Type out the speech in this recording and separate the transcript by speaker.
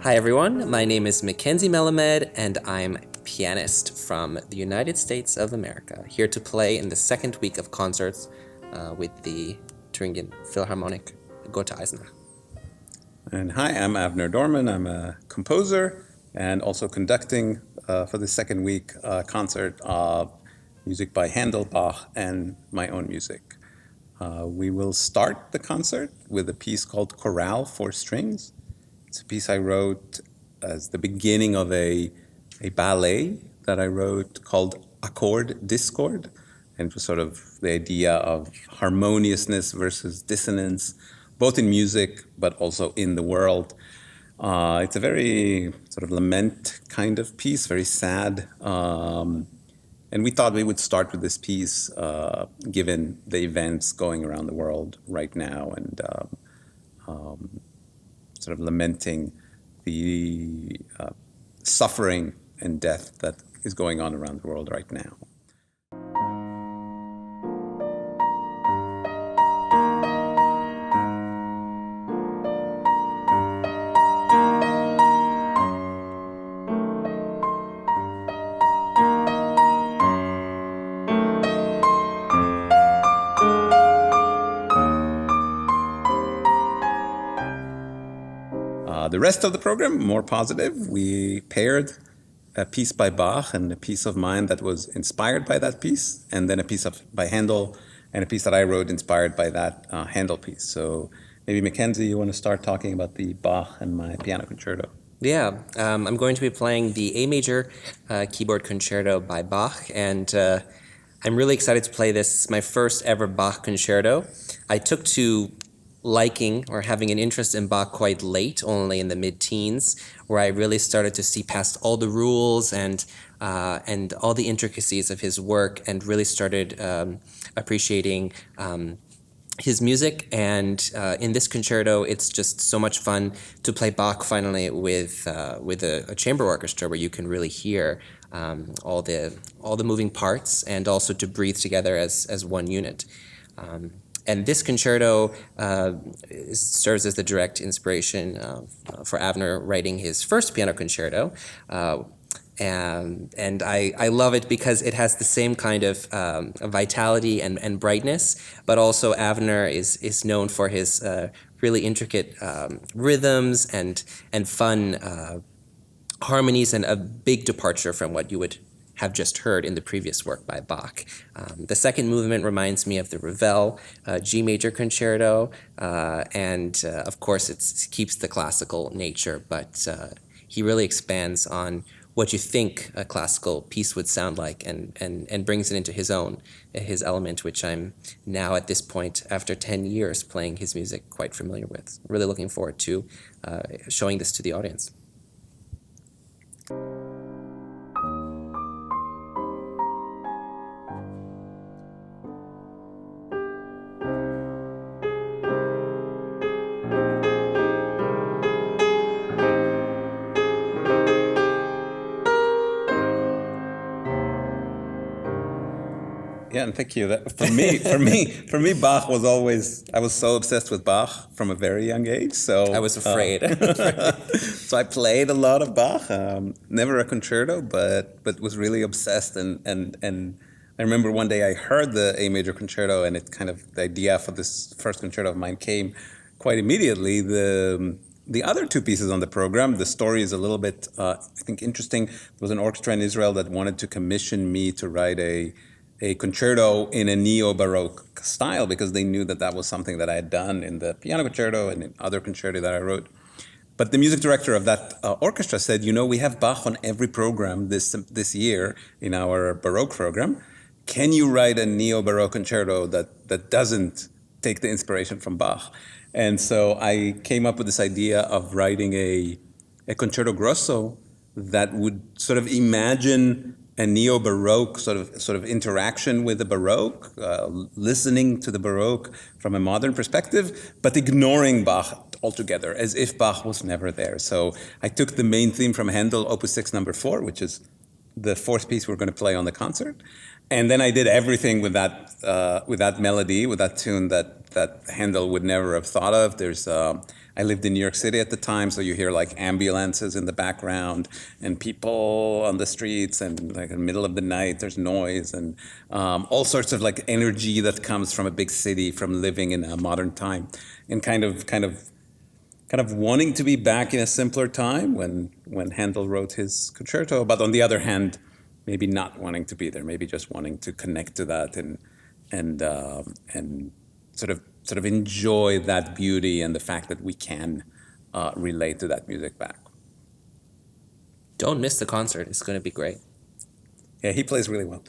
Speaker 1: Hi everyone, my name is Mackenzie Melamed and I'm a pianist from the United States of America, here to play in the second week of concerts with the Thuringen Philharmonic Gotha Eisenach.
Speaker 2: And hi, I'm Avner Dorman. I'm a composer and also conducting for the second week concert of music by Handel, Bach, and my own music. We will start the concert with a piece called Chorale for Strings. It's a piece I wrote as the beginning of a ballet that I wrote called Accord Discord. And it was sort of the idea of harmoniousness versus dissonance, both in music, but also in the world. It's a very sort of lament kind of piece, very sad. And we thought we would start with this piece, given the events going around the world right now, and sort of lamenting the suffering and death that is going on around the world right now. The rest of the program, more positive. We paired a piece by Bach and a piece of mine that was inspired by that piece, and then a piece by Handel and a piece that I wrote inspired by that Handel piece. So maybe Mackenzie, you want to start talking about the Bach and my piano concerto?
Speaker 1: Yeah, I'm going to be playing the A major keyboard concerto by Bach, and I'm really excited to play this. It's my first ever Bach concerto. I took to liking or having an interest in Bach quite late, only in the mid-teens, where I really started to see past all the rules and all the intricacies of his work, and really started appreciating his music. And in this concerto, it's just so much fun to play Bach finally with a chamber orchestra, where you can really hear all the moving parts, and also to breathe together as one unit. And this concerto serves as the direct inspiration for Avner writing his first piano concerto. And I love it because it has the same kind of vitality and brightness, but also Avner is known for his really intricate rhythms and fun harmonies, and a big departure from what you would have just heard in the previous work by Bach. The second movement reminds me of the Ravel G major concerto, and of course it keeps the classical nature, but he really expands on what you think a classical piece would sound like, and brings it into his element, which I'm now at this point, after 10 years playing his music, quite familiar with. Really looking forward to showing this to the audience.
Speaker 2: Yeah, and thank you. For me, Bach was always. I was so obsessed with Bach from a very young age. So
Speaker 1: I was afraid.
Speaker 2: So I played a lot of Bach. Never a concerto, but was really obsessed. And I remember one day I heard the A major concerto, and it kind of, the idea for this first concerto of mine came quite immediately. The other two pieces on the program, the story is a little bit, I think, interesting. There was an orchestra in Israel that wanted to commission me to write a concerto in a neo-Baroque style, because they knew that was something that I had done in the piano concerto and in other concerti that I wrote. But the music director of that orchestra said, we have Bach on every program this year in our Baroque program. Can you write a neo-Baroque concerto that doesn't take the inspiration from Bach? And so I came up with this idea of writing a concerto grosso that would sort of imagine a neo-Baroque sort of interaction with the Baroque, listening to the Baroque from a modern perspective, but ignoring Bach altogether, as if Bach was never there. So I took the main theme from Handel, Opus 6 number 4, which is the fourth piece we're going to play on the concert, and then I did everything with that melody, with that tune that Handel would never have thought of. I lived in New York City at the time, so you hear like ambulances in the background and people on the streets, and like in the middle of the night, there's noise and all sorts of like energy that comes from a big city, from living in a modern time, and kind of wanting to be back in a simpler time when Handel wrote his concerto, but on the other hand, maybe not wanting to be there, maybe just wanting to connect to that and sort of enjoy that beauty and the fact that we can relate to that music back.
Speaker 1: Don't miss the concert. It's going to be great.
Speaker 2: Yeah, he plays really well.